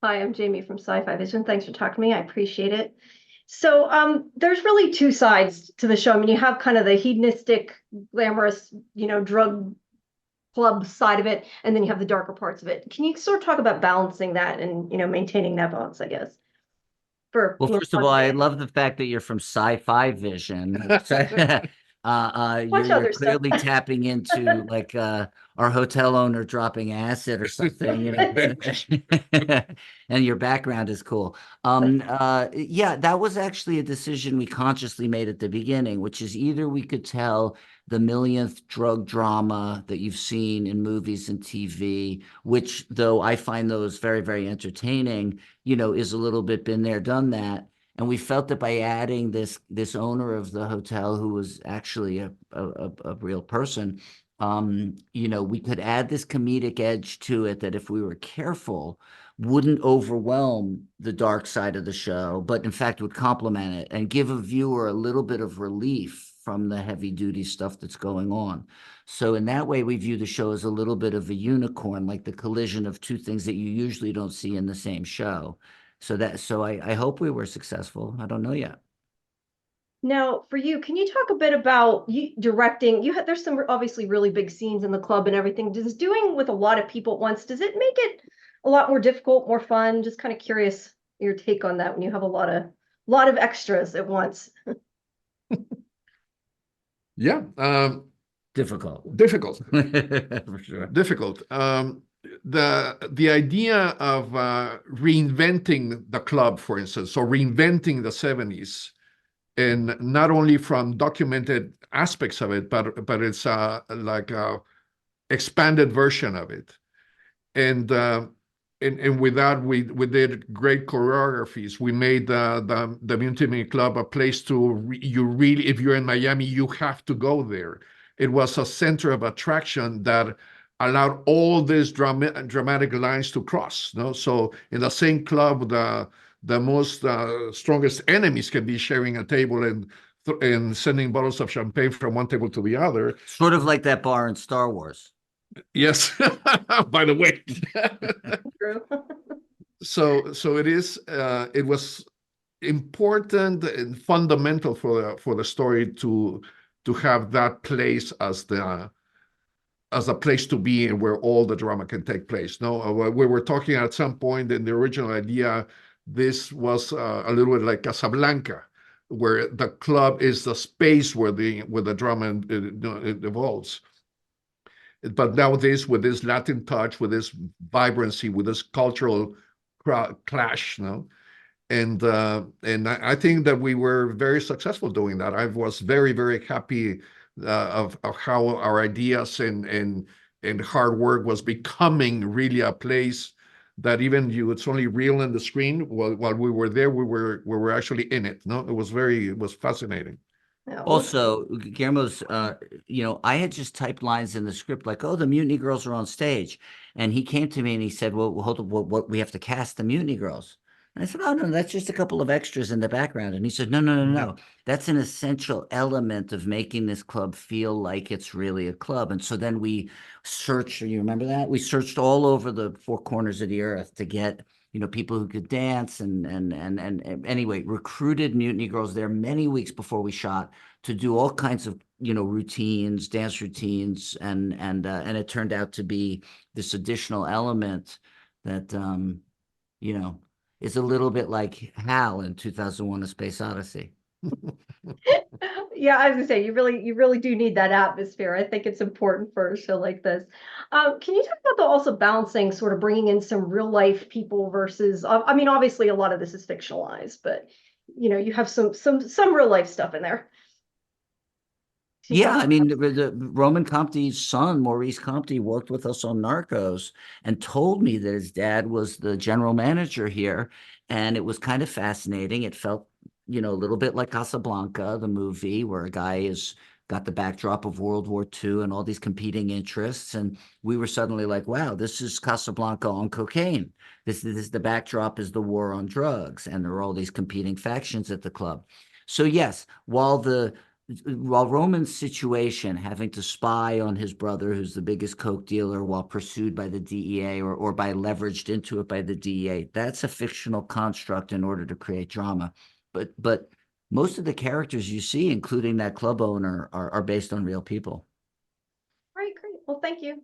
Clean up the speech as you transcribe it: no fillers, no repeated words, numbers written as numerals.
Hi, I'm Jamie from Sci-fi-vision. Thanks for talking to me. I appreciate it. So, there's really two sides to the show. I mean, you have kind of the hedonistic, glamorous, drug club side of it, and then you have the darker parts of it. Can you sort of talk about balancing that and, maintaining that balance, I guess, for, Well, first of all, I love the fact that you're from Sci-fi-vision. much You're other stuff. clearly tapping into like our hotel owner dropping acid or something, and your background is cool. Yeah, that was actually a decision we consciously made at the beginning, which is either we could tell the millionth drug drama that you've seen in movies and TV, which though I find those very, very entertaining, is a little bit been there, done that. And we felt that by adding this owner of the hotel, who was actually a real person, we could add this comedic edge to it that if we were careful, wouldn't overwhelm the dark side of the show, but in fact would complement it and give a viewer a little bit of relief from the heavy duty stuff that's going on. So in that way, we view the show as a little bit of a unicorn, like the collision of two things that you usually don't see in the same show. So I hope we were successful. I don't know yet. Now, for you, can you talk a bit about you directing? There's some obviously really big scenes in the club and everything. Does doing with a lot of people at once, does it make it a lot more difficult, more fun? Just kind of curious your take on that when you have a lot of extras at once. Yeah, Difficult. difficult, For sure. difficult. The idea of reinventing the club, for instance, so reinventing the 70s, and not only from documented aspects of it, but it's like a expanded version of it. And with that, we did great choreographies. We made the Mutiny Club a place you really, if you're in Miami, you have to go there. It was a center of attraction that allowed all these dramatic lines to cross. No, so in the same club, the most strongest enemies can be sharing a table and sending bottles of champagne from one table to the other. Sort of like that bar in Star Wars. Yes, by the way. True. So it was important and fundamental for the story to have that place as a place to be and where all the drama can take place. No, we were talking at some point in the original idea, this was a little bit like Casablanca, where the club is the space where the drama it evolves. But nowadays, with this Latin touch, with this vibrancy, with this cultural clash, no, and I think that we were very successful doing that. I was very, very happy of how our ideas and hard work was becoming really a place that even it's only real in the screen. While we were there, we were actually in it. No, it was fascinating. Yeah, Also, Guillermo's, I had just typed lines in the script like, "Oh, the Mutiny Girls are on stage," and he came to me and he said, "Well, hold on, what we have to cast the Mutiny Girls." And I said, "Oh no, that's just a couple of extras in the background." And he said, "No, no, no, Yeah. no, that's an essential element of making this club feel like it's really a club." And so then we searched. You remember that? We searched all over the four corners of the earth to get people who could dance and anyway, recruited Mutiny Girls there many weeks before we shot to do all kinds of routines, dance routines, and it turned out to be this additional element that you know is a little bit like Hal in 2001: A Space Odyssey. yeah, I was gonna say you really do need that atmosphere. I think it's important for a show like this. Can you talk about the also balancing sort of bringing in some real life people versus? I mean, obviously a lot of this is fictionalized, but you have some real life stuff in there. Can you Yeah, talk I about mean, the Roman Comte's son, Maurice Comte, worked with us on Narcos and told me that his dad was the general manager here. And it was kind of fascinating. It felt, a little bit like Casablanca, the movie, where a guy is got the backdrop of World War II and all these competing interests. And we were suddenly like, wow, this is Casablanca on cocaine. This the backdrop is the war on drugs, and there are all these competing factions at the club. So yes, while while Roman's situation, having to spy on his brother, who's the biggest coke dealer, while pursued by the DEA or by leveraged into it by the DEA, that's a fictional construct in order to create drama. But most of the characters you see, including that club owner, are based on real people. Right, great. Well, thank you.